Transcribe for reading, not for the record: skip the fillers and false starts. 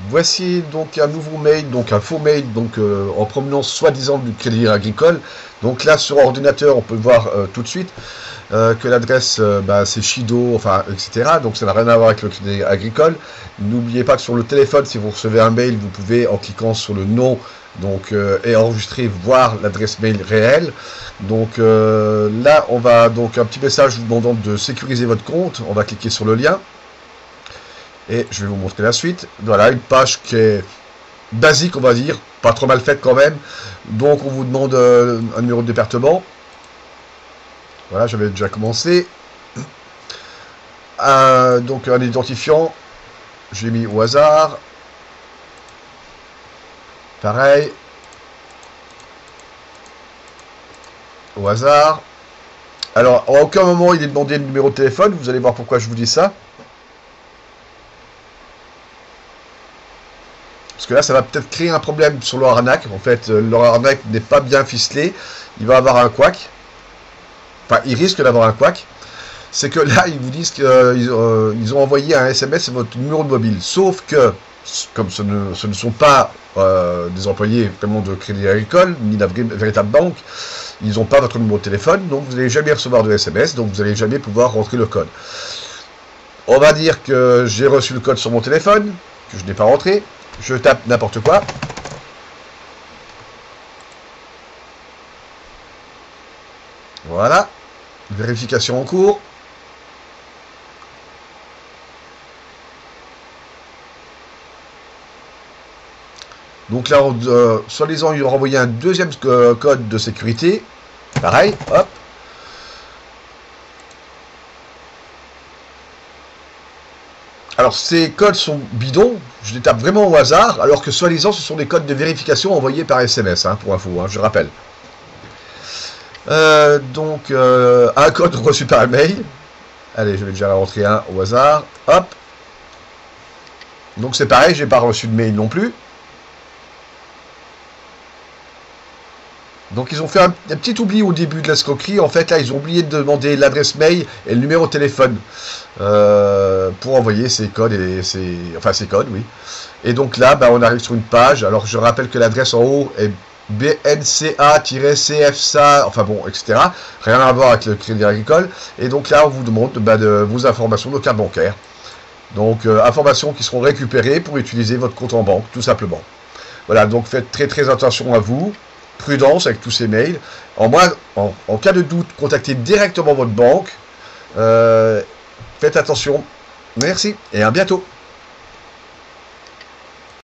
Voici donc un nouveau mail, donc un faux mail, donc en provenance soi-disant du Crédit Agricole. Donc là sur ordinateur, on peut voir tout de suite que l'adresse c'est Shido, enfin etc. Donc ça n'a rien à voir avec le Crédit Agricole. N'oubliez pas que sur le téléphone, si vous recevez un mail, vous pouvez en cliquant sur le nom donc et enregistrer, voir l'adresse mail réelle. Donc là, on va donc un petit message vous demandant de sécuriser votre compte. On va cliquer sur le lien. Et je vais vous montrer la suite. Voilà, une page qui est basique, on va dire, pas trop mal faite quand même. Donc on vous demande un numéro de département. Voilà, j'avais déjà commencé. Donc un identifiant, j'ai mis au hasard. Pareil. Au hasard. Alors, à aucun moment il est demandé le numéro de téléphone. Vous allez voir pourquoi je vous dis ça. Parce que là, ça va peut-être créer un problème sur leur arnaque. En fait, leur arnaque n'est pas bien ficelée. Il va avoir un couac. Enfin, il risque d'avoir un couac. C'est que là, ils vous disent qu'ils ont envoyé un SMS à votre numéro de mobile. Sauf que, comme ce ne sont pas des employés vraiment de Crédit Agricole, ni la véritable banque, ils n'ont pas votre numéro de téléphone. Donc, vous n'allez jamais recevoir de SMS. Donc, vous n'allez jamais pouvoir rentrer le code. On va dire que j'ai reçu le code sur mon téléphone, que je n'ai pas rentré. Je tape n'importe quoi. Voilà. Vérification en cours. Donc là, soi-disant, il aura envoyé un deuxième code de sécurité. Pareil, hop. Alors, ces codes sont bidons, je les tape vraiment au hasard, alors que soi-disant, ce sont des codes de vérification envoyés par SMS, hein, pour info, hein, je rappelle. Un code reçu par mail. Allez, je vais déjà rentrer un au hasard. Hop. Donc c'est pareil, j'ai pas reçu de mail non plus. Donc ils ont fait un petit oubli au début de l'escroquerie. En fait, là, ils ont oublié de demander l'adresse mail et le numéro de téléphone pour envoyer ces codes ces codes, oui. Et donc là, on arrive sur une page. Alors je rappelle que l'adresse en haut est BNCA-CFSA, enfin bon, etc. Rien à voir avec le Crédit Agricole. Et donc là, on vous demande de vos informations de carte bancaire. Donc informations qui seront récupérées pour utiliser votre compte en banque, tout simplement. Voilà, donc faites très très attention à vous. Prudence avec tous ces mails. En cas de doute, contactez directement votre banque. Faites attention. Merci et à bientôt.